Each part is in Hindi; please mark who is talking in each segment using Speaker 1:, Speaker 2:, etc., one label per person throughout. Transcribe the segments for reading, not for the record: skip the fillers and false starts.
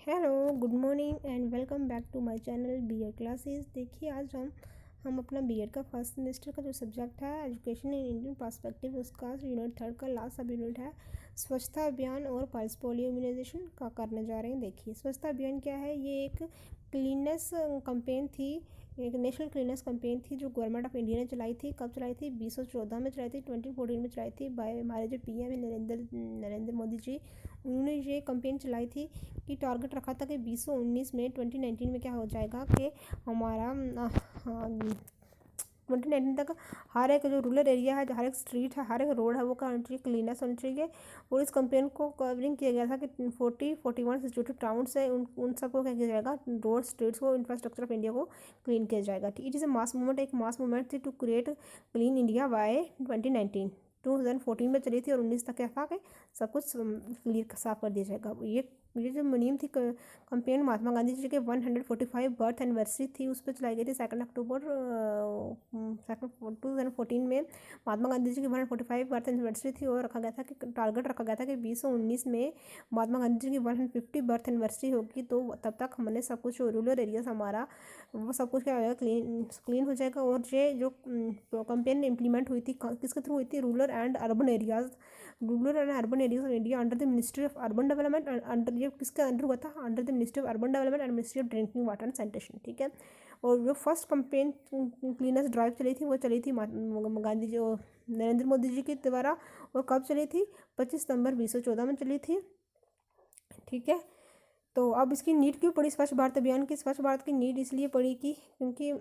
Speaker 1: Hello, good morning and welcome back to my channel BEd classes. देखिए आज हम अपना बीएड का फर्स्ट सेमेस्टर का जो सब्जेक्ट है एजुकेशन इन इंडियन पर्सपेक्टिव उसका यूनिट 3 का लास्ट सब यूनिट है स्वच्छता अभियान और पल्स पोलियो इम्यूनाइजेशन का करने जा रहे हैं। देखिए स्वच्छता अभियान क्या है, ये एक क्लीननेस कैंपेन थी, एक नेशनल क्लीननेस कैंपेन थी जो गवर्नमेंट ऑफ इंडिया ने चलाई थी। कब चलाई थी? 2014 में चलाई थी, 2014 में चलाई थी बाय हमारे जो पीएम है नरेंद्र मोदी जी। उन्होंने ये कैंपेन चलाई थी कि टारगेट रखा था कि 2019 में 2019 में क्या हो जाएगा कि हमारा 2019 तक हर एक जो रूरल एरिया है, हर एक स्ट्रीट है, हर एक रोड है, वो क्या होनी चाहिए, क्लीननेस होनी चाहिए। और इस कैंपेन को कवरिंग किया गया था कि 41 सिचुएटेड टाउन्स है, उन सबको क्या किया जाएगा, रोड स्ट्रीट्स को, इंफ्रास्ट्रक्चर ऑफ इंडिया को क्लीन किया जाएगा। ठीक, it is a mass movement, एक मास मूवमेंट थी to create clean India by 2019। 2014 में चली थी और 19 तक क्या था कि सब कुछ क्लियर साफ कर दिया जाएगा। ये जो मुनीम थी कंपेन महात्मा गांधी जी के 145 बर्थ एनिवर्सरी थी, उस पर चलाई गई थी 2 अक्टूबर 2014 में। महात्मा गांधी जी की 145 बर्थ एनिवर्सरी थी और रखा गया था कि टारगेट रखा गया था कि 2019 में महात्मा गांधी जी की 150 बर्थ एनिवर्सरी होगी, तो तब तक हमने सब कुछ रूरल एरियाज हमारा वो सब कुछ क्या हो जाएगा, क्लीन हो जाएगा। और ये जो कंपेन इम्प्लीमेंट हुई थी किसके थ्रू हुई थी? Rural and urban areas of India under the ministry of urban development. Under ये किसके अंडर हुआ था? Under the ministry of urban development and ministry of drinking water and sanitation. ठीक है। और जो फर्स्ट कंपेन क्लीनेस ड्राइव चली थी वो चली थी गांधी जी और नरेंद्र मोदी जी के द्वारा। और कब चली थी? 25 सितंबर 2014 में चली थी। ठीक है। तो अब इसकी नीड क्यों पड़ी स्वच्छ भारत अभियान की? स्वच्छ भारत की नीड इसलिए पड़ी कि क्योंकि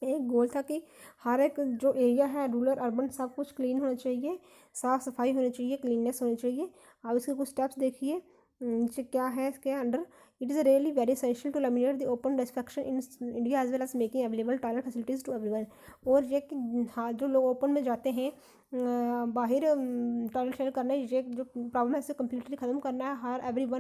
Speaker 1: एक गोल था कि हर एक जो एरिया है रूरल अर्बन सब कुछ क्लीन होना चाहिए, साफ़ सफाई होनी चाहिए, क्लीननेस होनी चाहिए। अब इसके कुछ स्टेप्स देखिए नीचे क्या है इसके under. It is really very essential to eliminate the open defecation in India as well as making available toilet facilities to everyone. और ये कि हाँ, जो लोग ओपन में जाते हैं बाहर टॉयलेट शेयर करना, ये जो प्रॉब्लम है इसे कम्प्लीटली ख़त्म करना है।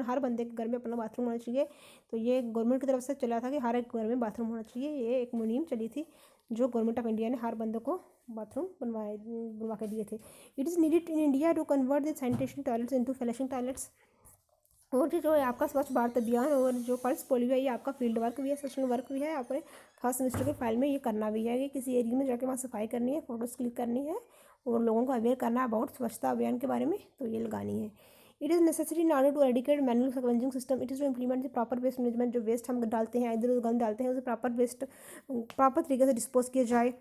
Speaker 1: हर बंदे के घर में अपना बाथरूम होना चाहिए। तो ये गवर्नमेंट की तरफ से चला था कि हर एक घर में बाथरूम होना चाहिए। ये एक मुहिम चली थी जो गवर्नमेंट ऑफ इंडिया ने हर बंदे को बाथरूम बनवा के दिए थे। It is needed in India to convert the sanitation toilets into flushing toilets. और ये जो है आपका स्वच्छ भारत अभियान और जो पल्स पोलियो है, ये आपका फील्ड वर्क भी है, सेशन वर्क भी है। आपने फर्स्ट सेमेस्टर के फाइल में ये करना भी है कि किसी एरिया में जाके वहाँ सफाई करनी है, फोटोज़ क्लिक करनी है और लोगों को अवेयर करना है अबाउट स्वच्छता अभियान के बारे में, तो ये लगानी है। It is necessary in order to eradicate manual scavenging system. It is to implement the proper waste management. जो वेस्ट हम डालते हैं, इधर उधर गंद डालते हैं, उसे प्रॉपर तरीके से डिस्पोज किया जाए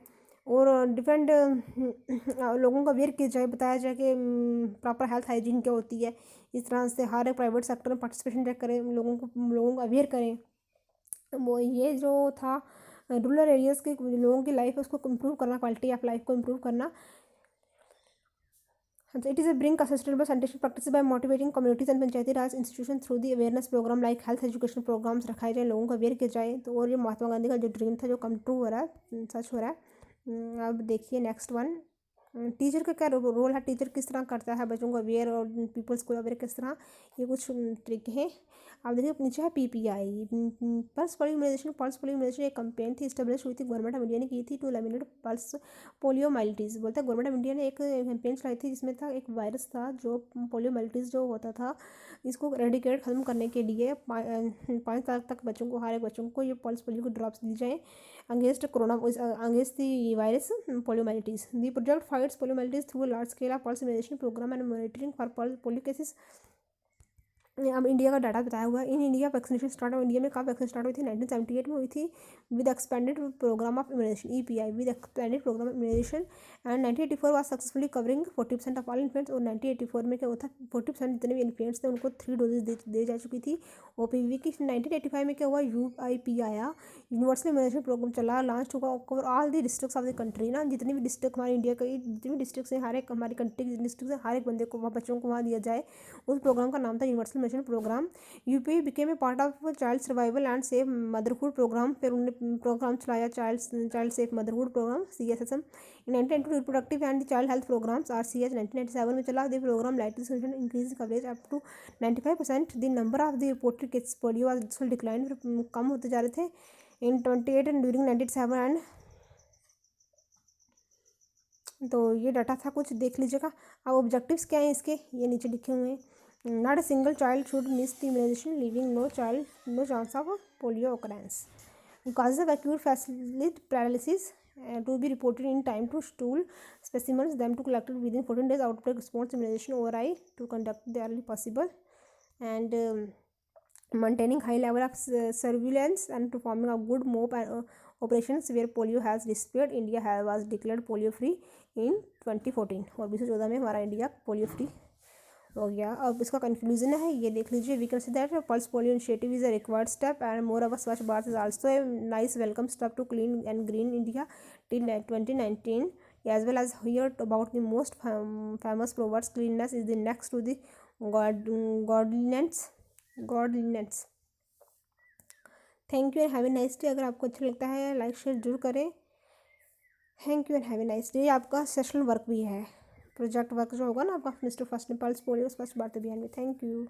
Speaker 1: और डिफरेंट लोगों को अवेयर किया जाए, बताया जाए कि प्रॉपर हेल्थ हाइजीन क्या होती है। इस तरह से हर एक प्राइवेट सेक्टर में पार्टिसिपेशन करें, लोगों को अवेयर करें। वो ये जो था रूरल एरियाज़ के लोगों की लाइफ है उसको इम्प्रूव करना, क्वालिटी ऑफ लाइफ को इम्प्रूव करना। It is a bring sustainable sanitation practice by motivating communities and Panchayati Raj institution through the awareness programme like health education programmes रखाए जाए, लोगों को अवेयर किया जाए। तो और ये महात्मा गांधी का जो ड्रीम था जो कम ट्रू हो रहा है, सच हो रहा है। अब देखिए नेक्स्ट वन, टीचर का क्या रोल है, टीचर किस तरह करता है बच्चों को अवेयर और पीपल्स को अवेयर किस तरह, ये कुछ तरीके हैं। अब देखिए नीचे है पीपीआई, पल्स पोलियो इम्यूनाइजेशन एक कैंपेन थी, स्टेब्लिश हुई थी, गवर्नमेंट ऑफ इंडिया ने की थी टू एलिमिनेट पल्स पोलियोमाइलिटीज़। बोलते हैं गवर्नमेंट ऑफ इंडिया ने एक कैंपेन चलाई थी जिसमें था एक वायरस था जो पोलियोमाइलिटीज़ जो होता था, इसको रेडिकेट ख़त्म करने के लिए 5 साल तक बच्चों को, हर एक बच्चों को ये पल्स पोलियो की ड्रॉप्स दी जाए against against the virus poliomyelitis. The project fights poliomyelitis through large scale of pulse immunization programme and monitoring for polio cases. अब इंडिया का डाटा बताया हुआ है। इन इंडिया वैक्सीनेशन स्टार्ट हुआ, इंडिया में कब वैक्सीन स्टार्ट हुई थी? 1978 में हुई थी with expanded programme of immunization, EPI, with expanded programme of immunization. And 1984 was successfully covering 40% of all infants. और 1984 में क्या हुआ था, 40% जितने भी इन्फेंट्स थे उनको 3 डोजेज दे जा चुकी थी ओपीवी की। 1985 में क्या हुआ, यूआईपी आया, यूनिवर्सल इम्यूनाइजेशन प्रोग्राम चला, लॉन्च होगा over all the districts of the country ना, जितनी भी डिस्ट्रिक्ट हमारे इंडिया की जितनी भी डिस्ट्रिक्ट्स हैं, हर एक हमारी कंट्री की डिस्ट्रिक्ट से हर एक बंदे को वहाँ बच्चों को वहाँ दिया जाए। उस प्रोग्राम का नाम था universal immunization programme. UP became a part of child survival and safe motherhood programme. फिर उन्होंने प्रोग्राम चलाया child safe motherhood programme, CSSM। In 1992 reproductive and child health programmes, RCH 1997 में चला। The programme lightly increase coverage up to 95%। The number of the reported cases polio was decline, कम होते जा रहे थे इन 28 एंड ड्यूरिंग 97 एंड। तो ये डाटा था, कुछ देख लीजिएगा। अब ऑब्जेक्टिव्स क्या हैं इसके, ये नीचे लिखे हुए हैं। Not a single child should miss the immunization, leaving no chance of polio occurrence. Causes of acute facility paralysis to be reported in time to stool specimens, them to collected within 14 days. Outbreak response immunization ORI to conduct the early possible, and maintaining high level of surveillance and performing a good MOP operations where polio has disappeared. India was declared polio free in 2014 और 2014 में हमारा इंडिया पोलियो फ्री हो गया. अब इसका कंक्लूजन है, ये देख लीजिए. We can say that pulse polio initiative is a required step and more of Swachh Bharat is also a nice welcome step to clean and green India till 2019 as well as hear about the most famous proverbs. Cleanliness is the next to the godliness. Thank you and have a nice day. अगर आपको अच्छा लगता है लाइक शेयर जरूर करें. Thank you and have a nice day. आपका सेशनल वर्क भी है, प्रोजेक्ट वर्क जो होगा ना आपका मिस्टर फर्स्ट नेपाल्स पोलियो स्वच्छ भारत अभियान में. Thank you.